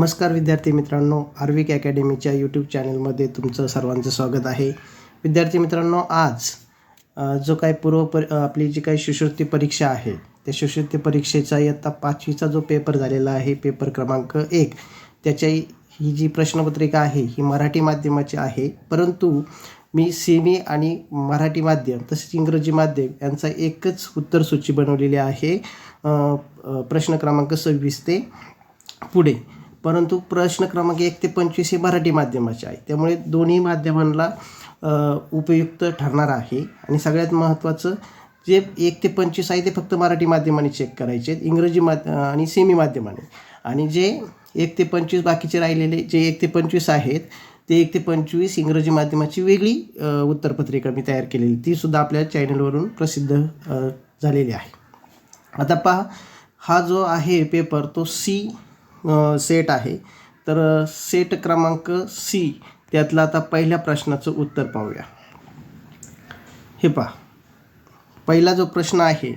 नमस्कार विद्यार्थी मित्रांनो, आर्विक अकॅडमीच्या यूट्यूब चॅनलमध्ये तुमचं सर्वांचं स्वागत आहे. विद्यार्थी मित्रांनो, आज जो काही आपली जी काही शिष्यवृत्ती परीक्षा आहे, त्या शिष्यवृत्ती परीक्षेचा इयत्ता 5वीचा जो पेपर झालेला आहे, पेपर क्रमांक 1, ही जी प्रश्नपत्रिका आहे ही मराठी माध्यमाची आहे. परंतु मी सेमी आणि मराठी माध्यम तसेच इंग्रजी माध्यम यांचा एकच उत्तरसूची बनवलेली आहे, प्रश्न क्रमांक 26 ते पुढे. परंतु प्रश्न क्रमांक 1 ते 25 हे मराठी माध्यमाचे आहे, त्यामुळे दोन्ही माध्यमांना उपयुक्त ठरणार आहे. आणि सगळ्यात महत्त्वाचं, जे 1 ते 25 आहे ते फक्त मराठी माध्यमाने चेक करायचे, इंग्रजी आणि सेमी माध्यमाने. आणि जे 1 ते 25 बाकीचे राहिलेले जे 1 ते 25 आहेत, ते 1 ते 25 इंग्रजी माध्यमाची वेगळी उत्तरपत्रिका मी तयार केलेली, तीसुद्धा आपल्या चॅनलवरून प्रसिद्ध झालेली आहे. आता पहा, हा जो आहे पेपर तो सेट आहे. तर सेट क्रमांक सी त्यातला आता पहिल्या प्रश्नाचं उत्तर पाहूया. हे पहा, पहिला जो प्रश्न आहे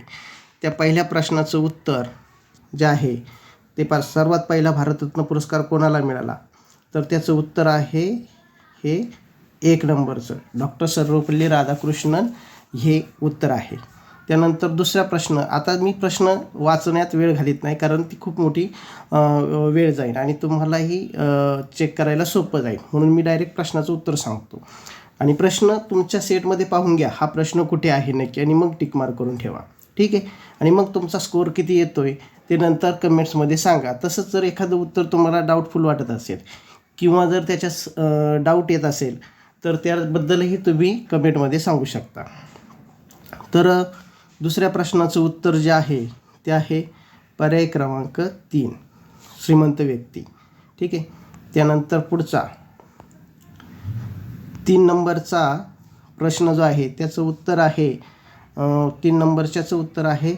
त्या पहिल्या प्रश्नाचं उत्तर जे आहे ते सर्वात पहिला भारतरत्न पुरस्कार कोणाला मिळाला, तर त्याचं उत्तर आहे हे 1 नंबरचं डॉक्टर सर्वपल्ली राधाकृष्णन हे उत्तर आहे. त्यानंतर दुसरा प्रश्न, आता मी प्रश्न वाचण्यात वेळ घालीत नाही, कारण ती खूप मोठी वेळ जाईल आणि तुम्हालाही चेक करायला सोपं जाईल, म्हणून मी डायरेक्ट प्रश्नाचं उत्तर सांगतो. आणि प्रश्न तुमच्या सेटमध्ये पाहून घ्या, हा प्रश्न कुठे आहे नक्की, आणि मग टिक मार्क करून ठेवा, ठीक आहे. आणि मग तुमचा स्कोअर किती येतो आहे ते नंतर कमेंट्समध्ये सांगा. तसंच जर एखादं उत्तर तुम्हाला डाऊटफुल वाटत असेल किंवा जर त्याच्या डाऊट येत असेल तर त्याबद्दलही तुम्ही कमेंटमध्ये सांगू शकता. तर दुसऱ्या प्रश्नाचं उत्तर जे आहे ते आहे पर्याय क्रमांक 3, श्रीमंत व्यक्ती, ठीक आहे. त्यानंतर पुढचा 3 नंबरचा प्रश्न जो आहे त्याचं उत्तर आहे 3 नंबरच्याचं उत्तर आहे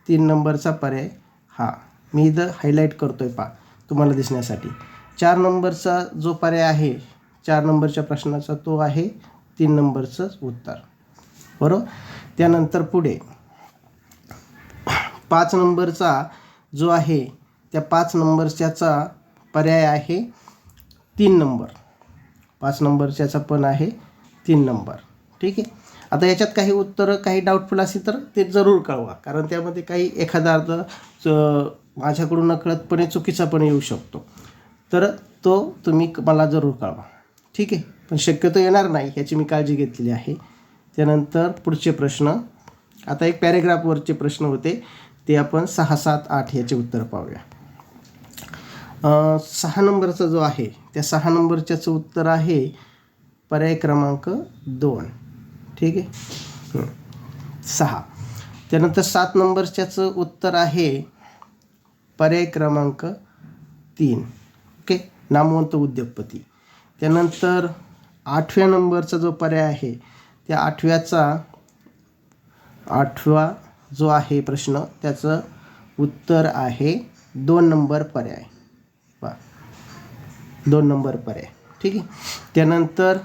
3 नंबरचा पर्याय हा. मी इथं हायलाईट करतो आहे, पहा तुम्हाला दिसण्यासाठी. 4 नंबरचा जो पर्याय आहे 4 नंबरच्या प्रश्नाचा तो आहे 3 नंबरचंच उत्तर, बरोबर. त्यानंतर पुढे 5 नंबरचा जो आहे त्या 5 नंबरच्याचा पर्याय आहे 3 नंबर. 5 नंबरच्याचा पण आहे 3 नंबर, ठीक आहे. आता याच्यात काही उत्तरं काही डाऊटफुल असेल तर ते जरूर कळवा, कारण त्यामध्ये काही एखादा अर्थ माझ्याकडून नकळतपणे चुकीचा पण येऊ शकतो, तर तो तुम्ही मला जरूर कळवा, ठीक आहे. पण शक्यतो येणार नाही याची मी काळजी घेतलेली आहे. त्यानंतर पुढचे प्रश्न, आता एक पॅरेग्राफवरचे प्रश्न होते ते आपण 6, 7, 8 याचे उत्तर पाहूया. 6 नंबरचा जो आहे त्या 6 नंबरच्याचं उत्तर आहे पर्याय क्रमांक 2, ठीक आहे, 6. त्यानंतर 7 नंबरच्याचं उत्तर आहे पर्याय क्रमांक 3, ओके, नामवंत उद्योगपती. त्यानंतर 8व्या नंबरचा जो पर्याय आहे त्या 8वा जो आहे प्रश्न त्याचं उत्तर आहे 2 नंबर पर्याय, 2 नंबर पर्याय, ठीक आहे. त्यानंतर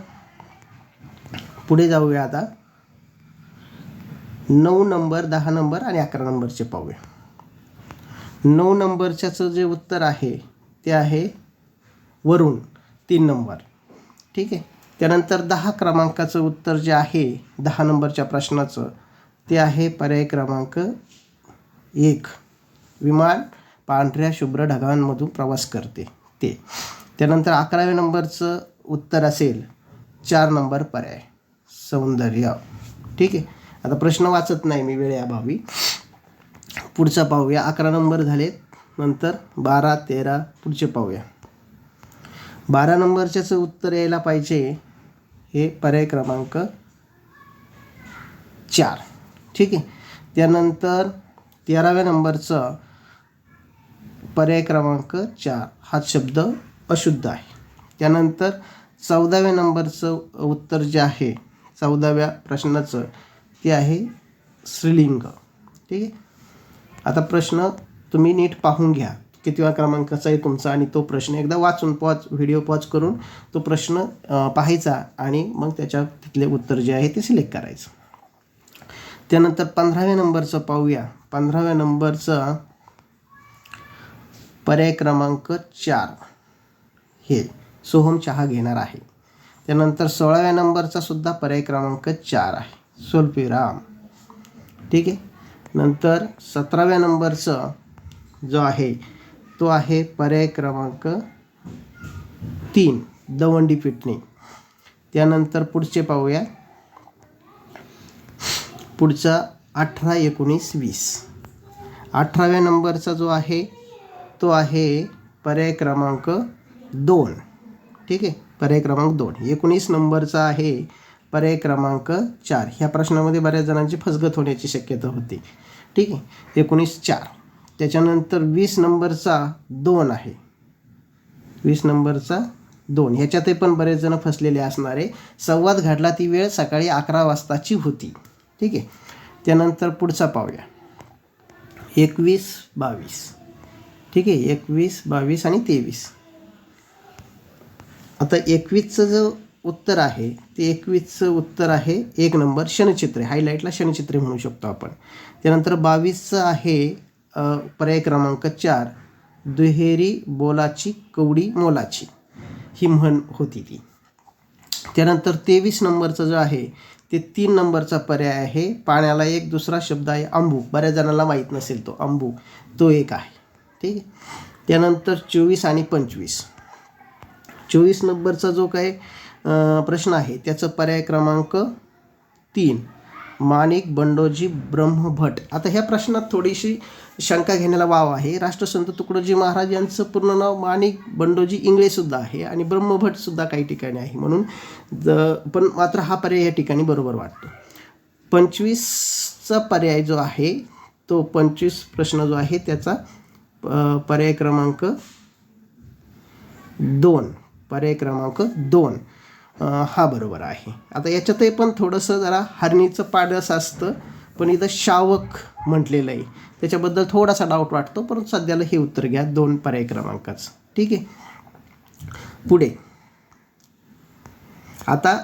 पुढे जाऊया. आता 9 नंबर, 10 नंबर आणि 11 नंबरचे पाहूया. 9 नंबरच्याचं जे उत्तर आहे ते आहे वरुण, 3 नंबर, ठीक आहे. त्यानंतर 10 क्रमांकाचं उत्तर जे आहे 10 नंबरच्या प्रश्नाचं ते आहे पर्याय क्रमांक 1, विमान पांढऱ्या शुभ्र ढगांमधून प्रवास करते ते. त्यानंतर 11व्या नंबरचं उत्तर असेल 4 नंबर पर्याय, सौंदर्य, ठीक आहे. आता प्रश्न वाचत नाही मी वेळेअभावी. पुढचा पाहूया. 11 नंबर झाले, नंतर 12, 13 पुढचे पाहूया. 12 नंबरच्याचं उत्तर यायला पाहिजे हे पर्याय क्रमांक 4, ठीक आहे. त्यानंतर 13व्या नंबरचं पर्याय क्रमांक 4 हा शब्द अशुद्ध आहे. त्यानंतर 14व्या नंबरचं उत्तर जे आहे 14व्या प्रश्नाचं ते आहे स्त्रीलिंग, ठीक आहे. आता प्रश्न तुम्ही नीट पाहून घ्या कितव्या क्रमांकाचा आहे तुमचा, आणि तो प्रश्न एकदा वाचून व्हिडिओ पॉज करून तो प्रश्न पाहायचा आणि मग त्याच्या तिथले उत्तर जे आहे ते सिलेक्ट करायचं. त्यानंतर 15व्या नंबरचं पाहूया. 15व्या नंबरचा पर्याय क्रमांक 4 हे सोहम चहा घेणार आहे. त्यानंतर 16व्या नंबरचा सुद्धा पर्याय क्रमांक 4 आहे, स्वल्पविराम. ठीक आहे. नंतर 17व्या नंबरचा जो आहे तो आहे पर्याय क्रमांक 3, दवंडी पिटणे. त्यानंतर पुढचे पाहूया. पुढचा 18, 19, 20. 18व्या नंबरचा जो आहे तो आहे पर्याय क्रमांक 2. ठीक आहे, पर्याय क्रमांक 2. 19 नंबरचा आहे पर्याय क्रमांक 4. ह्या प्रश्नामध्ये बऱ्याच जणांची फसगत होण्याची शक्यता होती. ठीक आहे, 19, 4. त्याच्यानंतर 20 नंबरचा 2 आहे, 20 नंबरचा 2. ह्याच्यातही पण बरेच जण फसलेले असणार आहे. संवाद घडला ती वेळ सकाळी 11 वाजताची होती. ठीक आहे. त्यानंतर पुढचा पाहूया. 21, 22. ठीक आहे, 21, 22 आणि 23. आता 21चं जो उत्तर आहे ते 21चं उत्तर आहे 1 नंबर, शनचित्रे. हायलाईटला शनचित्रे म्हणू शकतो आपण. त्यानंतर 22चं आहे पर्याय क्रमांक 4, दुहेरी बोलाची कवडी मोलाची, ही म्हण होती ती. त्यानंतर 23 नंबरचं जो आहे ते 3 नंबरचा पर्याय आहे, पाण्याला एक दुसरा शब्द आहे अंबू. बऱ्याच जणांना माहीत नसेल तो अंबू, तो एक आहे. ठीक आहे. त्यानंतर 24 आणि 25. 24 नंबरचा जो काय प्रश्न आहे त्याचं पर्याय क्रमांक 3, माणिक बंडोजी ब्रह्मभट. आता ह्या प्रश्नात थोडीशी शंका घेण्याला वाव आहे. राष्ट्रसंत तुकडोजी महाराज यांचं पूर्ण नाव माणिक बंडोजी इंगळेसुद्धा आहे आणि ब्रह्मभटसुद्धा काही ठिकाणी आहे, म्हणून पण मात्र हा पर्याय या ठिकाणी बरोबर वाटतो. 25चा पर्याय जो आहे तो 25 प्रश्न जो आहे त्याचा पर्याय क्रमांक 2, पर्याय क्रमांक 2 हा बरोबर आहे. आता याच्यातही पण थोडंसं जरा हरणीचं पाडस असतं, पण इथं शावक म्हटलेलं आहे, त्याच्याबद्दल थोडासा डाऊट वाटतो, परंतु सध्याला हे उत्तर घ्या 2 पर्याय क्रमांकाचं. ठीक आहे. पुढे आता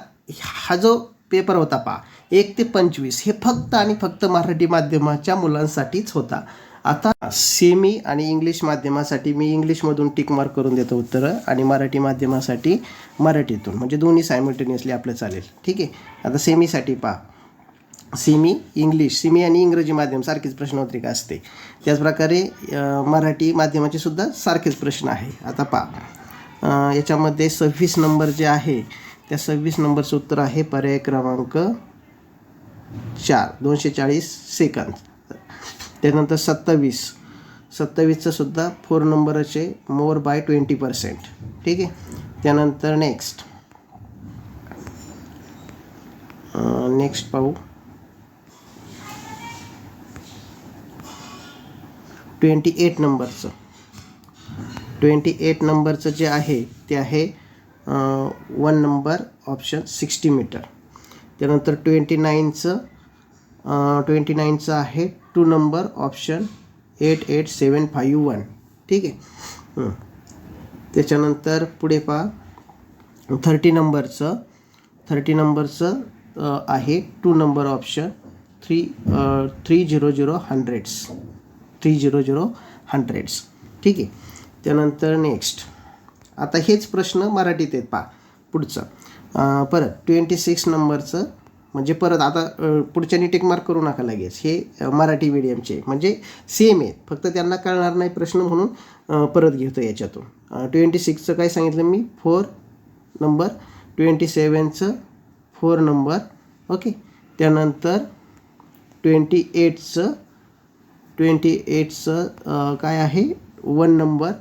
हा जो पेपर होता पहा 1 ते 25 हे फक्त आणि फक्त मराठी माध्यमाच्या मुलांसाठीच होता. आता सेमी आणि इंग्लिश माध्यमासाठी मी इंग्लिशमधून टिक मार्क करून देतो उत्तरं आणि मराठी माध्यमासाठी मराठीतून, म्हणजे दोन्ही सायमल्टेनियसली आपलं चालेल. ठीक आहे. आता सेमीसाठी पहा, सेमी इंग्लिश, सेमी आणि इंग्रजी माध्यम सारखीच प्रश्नपत्रिका असते. त्याचप्रकारे मराठी माध्यमाचे सुद्धा सारखेच प्रश्न आहे. आता पहा याच्यामध्ये 26 नंबर जे आहे त्या 26 नंबरचं उत्तर आहे पर्याय क्रमांक 4, 240 सेकंद. त्यानंतर 27चं सुद्धा 4 नंबरचे मोर बाय 20%. ठीक आहे. त्यानंतर नेक्स्ट पाहू 28 नंबरचं. 28 नंबरचं जे आहे ते आहे 1 नंबर ऑप्शन 60 मीटर. त्यानंतर 29चं आहे 2 नंबर ऑप्शन 88751. ठीक आहे. त्याच्यानंतर पुढे पहा 30 नंबरचं आहे 2 नंबर ऑप्शन 300 ठीक आहे. त्यानंतर नेक्स्ट आता हेच प्रश्न मराठीत आहेत पहा. पुढचं परत 26 नंबरचं, म्हणजे परत आता पुढच्यानी टिक मार्क करू नका लगेच, हे मराठी मीडियमचे म्हणजे सेम आहेत, फक्त त्यांना कळणार नाही प्रश्न म्हणून परत घेतो याच्यातून. 26चं काय सांगितलं मी 4 नंबर, 27चं 4 नंबर. ओके. त्यानंतर 28चं काय आहे 1 नंबर.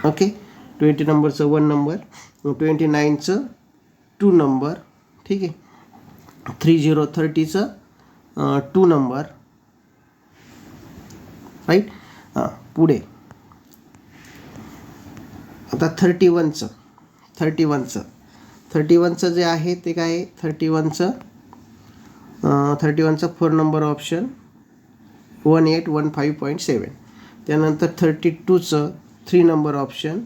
ओके. 20 नंबरचं 1 नंबर. 29चं 2 नंबर. ठीक आहे. 30चं 2 नंबर. राईट. पुढे आता 31चं जे आहे ते काय आहे 31चं 4 नंबर ऑप्शन 1815.7. त्यानंतर 32चं 3 नंबर ऑप्शन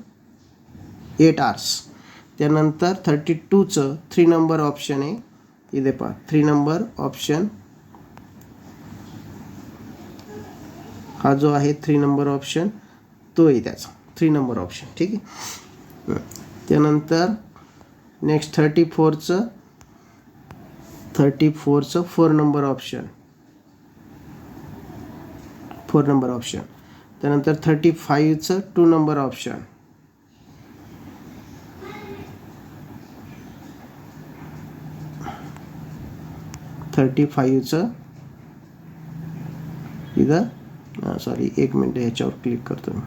8 hours. त्यानंतर 32चं 3 नंबर ऑप्शन आहे इथे पहा 3 नंबर ऑप्शन हा जो आहे 3 नंबर ऑप्शन तो आहे त्याचा 3 नंबर ऑप्शन. ठीक आहे. त्यानंतर नेक्स्ट 34चं 4 नंबर ऑप्शन, 4 नंबर ऑप्शन. त्यानंतर 35चं 2 नंबर ऑप्शन. इथं सॉरी, एक मिनिट, ह्याच्यावर क्लिक करतो मी.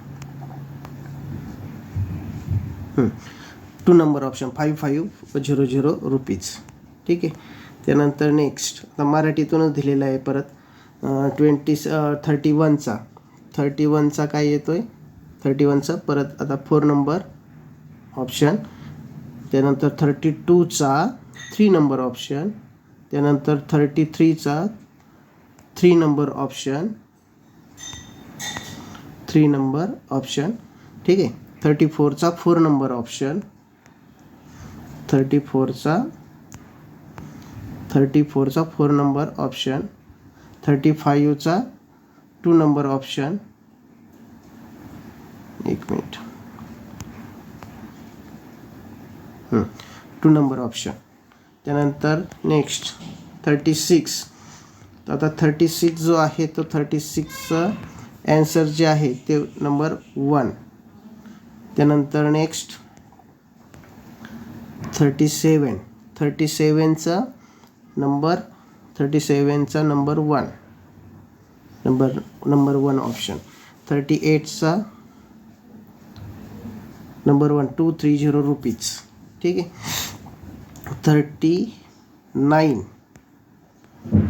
2 नंबर ऑप्शन 5500 रुपीज. ठीक आहे. त्यानंतर नेक्स्ट आता मराठीतूनच दिलेला आहे परत. 31चा काय येतोय, 31चा परत आता 4 नंबर ऑप्शन. त्यानंतर 32चा 3 नंबर ऑप्शन. त्यानंतर 33चा 3 नंबर ऑप्शन, 3 नंबर ऑप्शन. ठीक आहे. 34चा 4 नंबर ऑप्शन. 34चा 4 नंबर ऑप्शन. 35चा 2 नंबर ऑप्शन. एक मिनिट, 2 नंबर ऑप्शन. त्यानंतर नेक्स्ट 36. तर आता 36 जो आहे तो 36चं ॲन्सर जे आहे ते नंबर 1. त्यानंतर नेक्स्ट 37चा नंबर 1, नंबर 1 ऑप्शन. 38चा नंबर 1 230 रुपीज. ठीक आहे.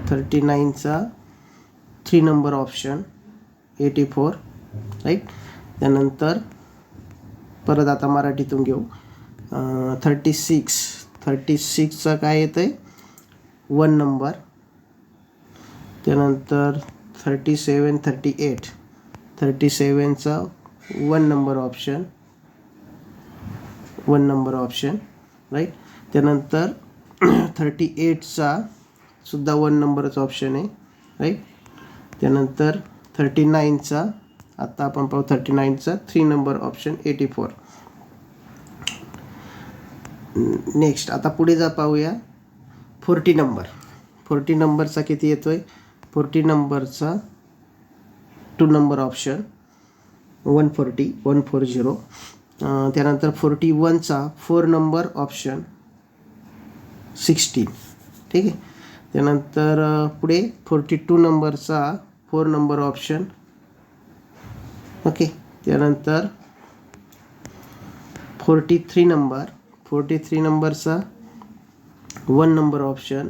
39चा 3 नंबर ऑप्शन 84, राईट. त्यानंतर परत आता मराठीतून घेऊ. 36चा काय येतं आहे 1 नंबर. त्यानंतर 37चा 1 number option, 1 number option, right. त्यानंतर 38चा सुद्धा 1 नंबरचा ऑप्शन आहे, राईट. त्यानंतर 39चा आता आपण पाहू 39चा 3 नंबर ऑप्शन 84. नेक्स्ट आता पुढे पाहूया 40 नंबर. 40 नंबरचा किती येतोय, 40 नंबरचा 2 नंबर ऑप्शन 140. त्यानंतर 41चा 4 नंबर ऑप्शन 16. ठीक आहे. त्यानंतर पुढे 42 नंबरचा 4 नंबर ऑप्शन. ओके. त्यानंतर 43 नंबरचा 1 नंबर ऑप्शन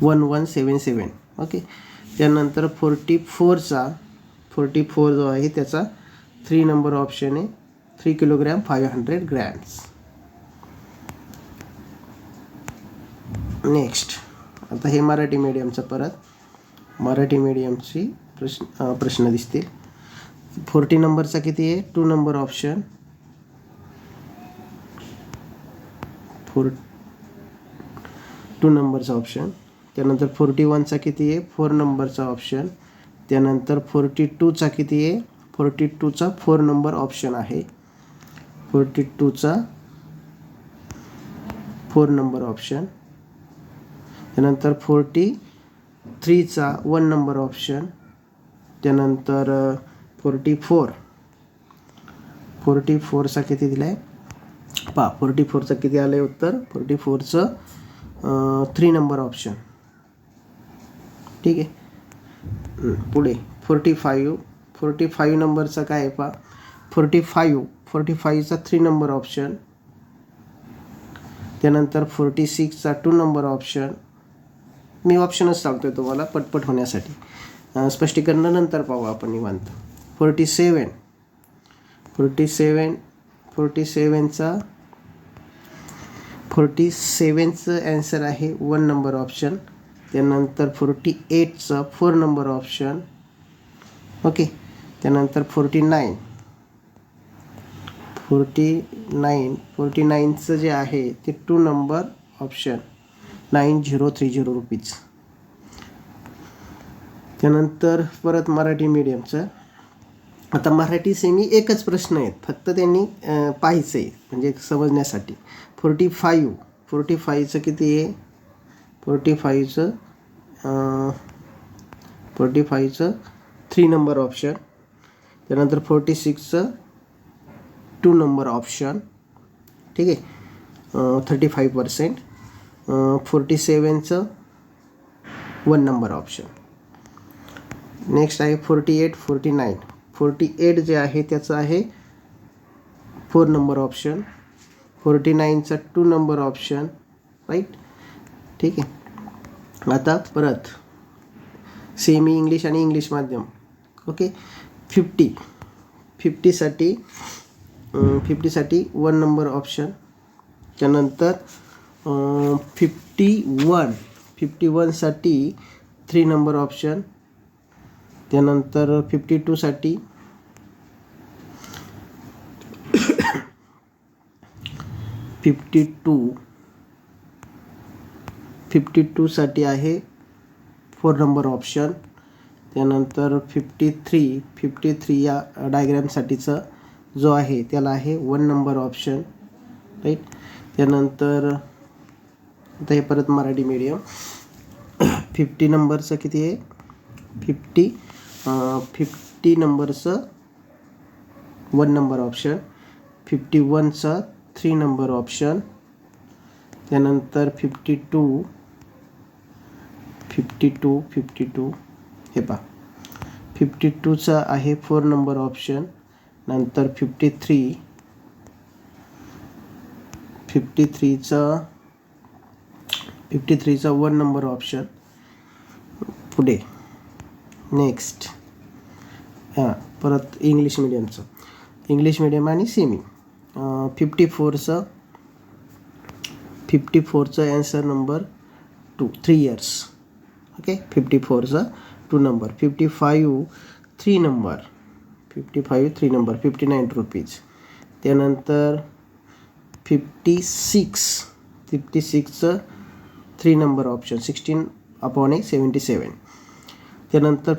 1177. ओके. त्यानंतर 44 जो आहे त्याचा 3 नंबर ऑप्शन आहे 3 किलोग्रॅम 500 ग्रॅम्स. नेक्स्ट आता हे मराठी मीडियमचं परत मराठी मीडियमची प्रश्न दिसतील. 40 नंबरचा किती आहे 2 नंबर ऑप्शन. 2 नंबरचा ऑप्शन. त्यानंतर 41चा किती आहे 4 नंबरचा ऑप्शन. त्यानंतर 42चा किती आहे 42चा 4 नंबर ऑप्शन आहे. 42चा 4 नंबर ऑप्शन. त्यानंतर 43चा 1 नंबर ऑप्शन. त्यानंतर 44चा किती दिला आहे 44चा किती आलं आहे उत्तर 44चं 3 नंबर ऑप्शन. ठीक आहे. पुढे 45 नंबरचा काय आहे 45चा 3 नंबर ऑप्शन. त्यानंतर 46चा 2 नंबर ऑप्शन. मी ऑप्शनच सांगतोय तुम्हाला पटपट होण्यासाठी, स्पष्टीकरण नंतर पाहू आपण निवांत. 47चं ॲन्सर आहे 1 नंबर ऑप्शन. त्यानंतर 48चा 4 नंबर ऑप्शन. ओके. त्यानंतर 49चं जे आहे ते 2 नंबर ऑप्शन 9030 रुपीज. त्यानंतर परत मराठी मीडियमचं आता मराठी सेमी एकच प्रश्न आहेत, फक्त त्यांनी पाहायचं आहे म्हणजे समजण्यासाठी. 45चं किती आहे? 45चं 3 नंबर ऑप्शन. त्यानंतर 46चं 2 नंबर ऑप्शन. ठीक आहे, 35%. 47चं 1 नंबर ऑप्शन. नेक्स्ट आहे 49. 48 जे आहे त्याचं आहे 4 नंबर ऑप्शन. 49चा 2 नंबर ऑप्शन. राईट, ठीक आहे. आता परत सेमी इंग्लिश आणि इंग्लिश माध्यम. ओके, 50साठी 1 नंबर ऑप्शन. त्यानंतर 51साठी 3 नंबर ऑप्शन. त्यानंतर 52साठी 52साठी आहे 4 नंबर ऑप्शन. त्यानंतर 53 या डायग्रॅमसाठीचं जो आहे त्याला आहे 1 नंबर ऑप्शन. राईट. त्यानंतर आता हे परत मराठी मीडियम. 50 नंबरचं किती आहे? 50 नंबरचं 1 नंबर ऑप्शन. 51चा 3 number option. त्यानंतर 52 हे पहा, 52चा आहे 4 नंबर ऑप्शन. नंतर 53चा 1 नंबर ऑप्शन. पुढे नेक्स्ट परत इंग्लिश मीडियम आणि सेमी. 54चं ॲन्सर नंबर 2, 3 इयर्स. ओके, 54चा 2 नंबर. 55 3 नंबर. 59 रुपीज. त्यानंतर 56चं 3 नंबर ऑप्शन, 16/77. त्यानंतर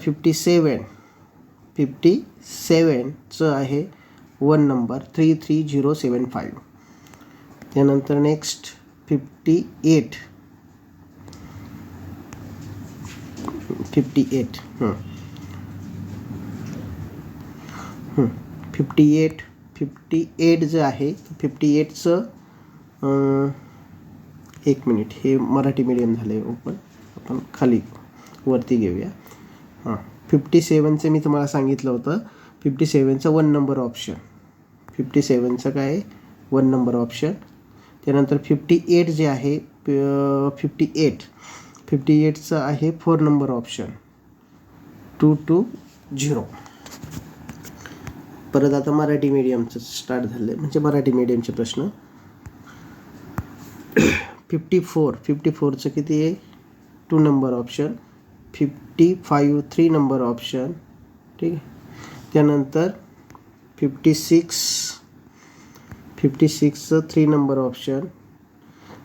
57चं आहे 1 नंबर, 33075. त्यानंतर नेक्स्ट 58 जे आहे 58चं 1 मिनिट, हे मराठी मीडियम झालं आहे ओपन, आपण खाली वरती घेऊया. 57चं मी तुम्हाला सांगितलं होतं. 57चं 1 नंबर ऑप्शन. 57चं काय आहे? 1 नंबर ऑप्शन. त्यानंतर 58 जे आहे 58चं आहे 4 नंबर ऑप्शन, 220. परत आता मराठी मीडियमचं स्टार्ट झालं आहे, म्हणजे मराठी मीडियमचे प्रश्न. 54चं किती आहे? 2 नंबर ऑप्शन. 55 3 number option. ठीक आहे. त्यानंतर 56चं 3 number option.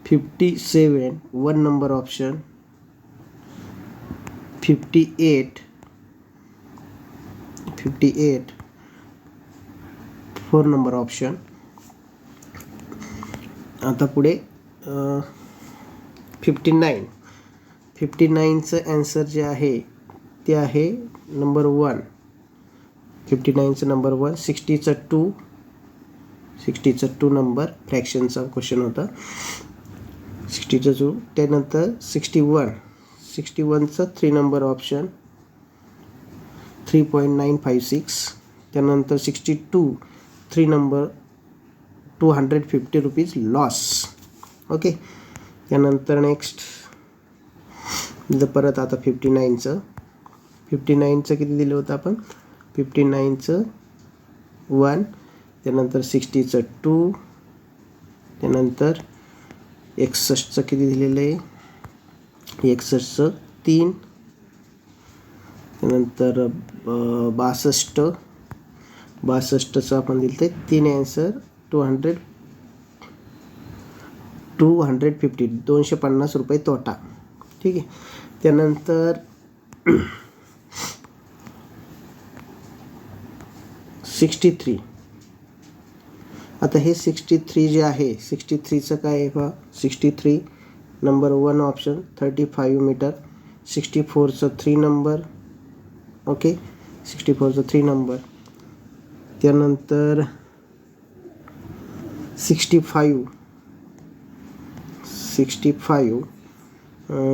57 1 number option. 58 4 number option. आता पुढे 59चं ॲन्सर जे आहे ते आहे नंबर 1. 59चं नंबर 1. 60चं 2 नंबर, फ्रॅक्शनचा क्वेश्चन होता. 60चं 2. त्यानंतर 61चं 3 नंबर ऑप्शन, 3.956. त्यानंतर 62 3 नंबर, 250 रुपीज लॉस. ओके. त्यानंतर नेक्स्ट परत आता 59चं किती दिलं होतं आपण? 59चं 1. त्यानंतर 60चं 2. त्यानंतर 61चं किती दिलेलं आहे? 61चं 3. त्यानंतर 62चं आपण दिलं आहे 3 ॲन्सर, 250 250 रुपये तोटा. ठीक आहे. त्यानंतर 63. आता हे 63 जे आहे 63चं काय आहे पहा. 63 नंबर 1 ऑप्शन 35 मीटर. 64चं 3 नंबर. ओके, 64चं 3 नंबर. त्यानंतर 65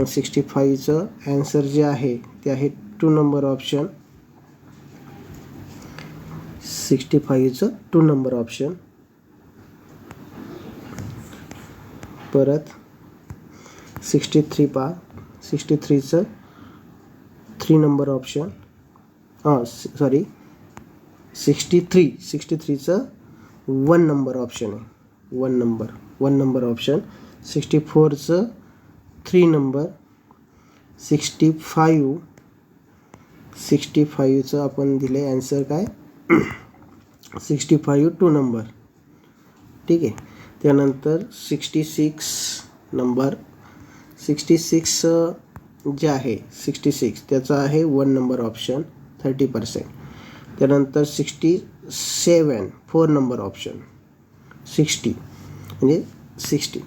65चं ॲन्सर जे आहे ते आहे 2 नंबर ऑप्शन. 65चं 2 नंबर ऑप्शन. परत 63 पहा. 63चं 3 नंबर ऑप्शन. 63चं 1 नंबर ऑप्शन आहे. 1 नंबर ऑप्शन. 64चं 3 नंबर. 65चं आपण दिले ॲन्सर काय 65 2 नंबर. ठीक आहे. त्यानंतर 66 नंबर. 66 जे आहे 66 त्याचा आहे 1 नंबर ऑप्शन 30%. त्यानंतर 67 4 नंबर ऑप्शन 60 म्हणजे 60.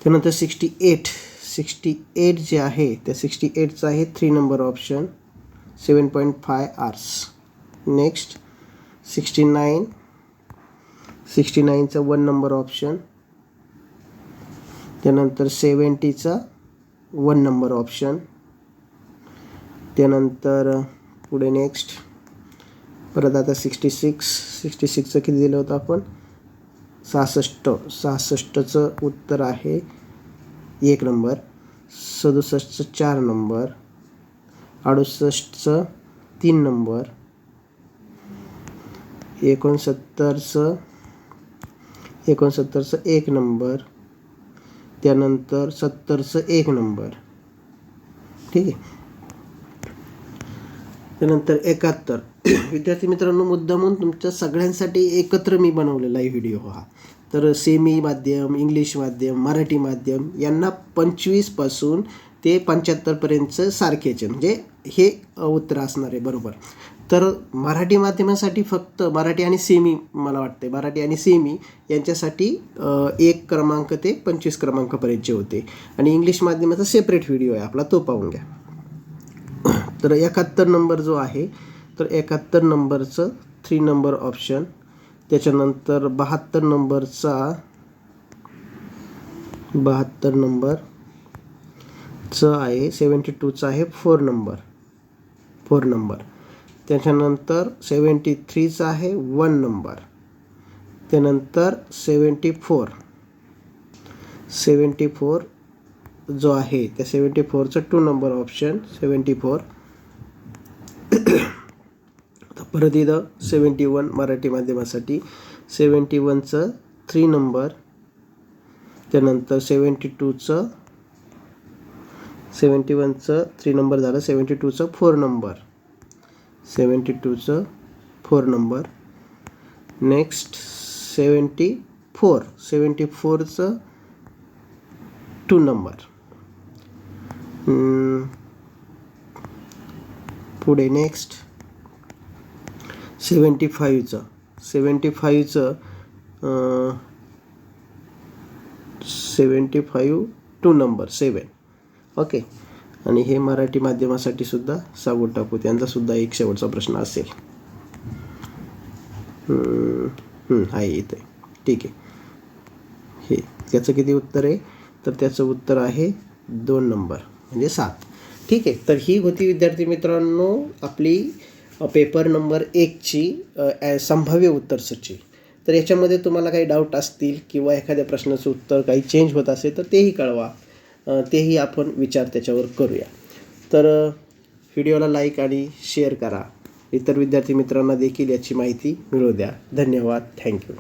त्यानंतर 68 जे आहे त्या 68चं आहे 3 नंबर ऑप्शन 7.5 आवर्स. नेक्स्ट 69चं 1 नंबर ऑप्शन. त्यानंतर 70चा 1 नंबर ऑप्शन. त्यानंतर पुढे नेक्स्ट परत आता 66चं किती दिलं होतं आपण 66चं उत्तर आहे 1 नंबर. 67चं 4 नंबर. 68चं 3 नंबर. 69चं 1 नंबर. त्यानंतर 70चं 1 नंबर. ठीक आहे. त्यानंतर 71. विद्यार्थी मित्रांनो, मुद्दामून तुमच्या सगळ्यांसाठी एकत्र मी बनवलेला आहे व्हिडिओ हा. तर सेमी माध्यम, इंग्लिश माध्यम, मराठी माध्यम यांना 25 पासून ते 75 पर्यंतचं सारखेच म्हणजे हे उत्तर असणार आहे बरोबर. तर मराठी माध्यमासाठी फक्त मराठी आणि सेमी मला वाटते मराठी आणि सेमी यांच्यासाठी 1 क्रमांक ते 25 क्रमांकापर्यंतचे होते. आणि इंग्लिश माध्यमाचा सेपरेट व्हिडिओ आहे आपला, तो पाहून घ्या. तर 71 नंबर जो आहे तर 71 नंबरचं 3 नंबर ऑप्शन. त्याच्यानंतर 72 नंबरचं आहे 72चं आहे 4 नंबर. त्याच्यानंतर 73चं आहे 1 नंबर. त्यानंतर 74 जो आहे त्या 74चं 2 नंबर ऑप्शन 74. आता परत इथं 71 मराठी माध्यमासाठी 71चं 3 नंबर. त्यानंतर 71चं 3 नंबर झालं. 72चं 4 नंबर. 72चं 4 नंबर. नेक्स्ट 74चं 2 नंबर. पुढे नेक्स्ट 75चं 2 नंबर 7. ओके. आणि हे मराठी माध्यमासाठी सुद्धा सांगून टाकू, त्यांचा सुद्धा एक शेवटचा प्रश्न असेल. आहे इथे. ठीक आहे. हे त्याचं किती उत्तर आहे तर त्याचं उत्तर आहे 2 नंबर म्हणजे 7. ठीक आहे. तर ही होती विद्यार्थी मित्रांनो आपली पेपर नंबर 1ची संभाव्य उत्तरसूची. तर याच्यामध्ये तुम्हाला काही डाऊट असतील किंवा एखाद्या प्रश्नाचं उत्तर काही चेंज होत असेल तर तेही कळवा, तेही आपण विचार त्याच्यावर करूया. तर व्हिडिओला लाईक आणि शेअर करा. इतर विद्यार्थी मित्रांना देखील याची माहिती मिळू द्या. धन्यवाद. थँक्यू.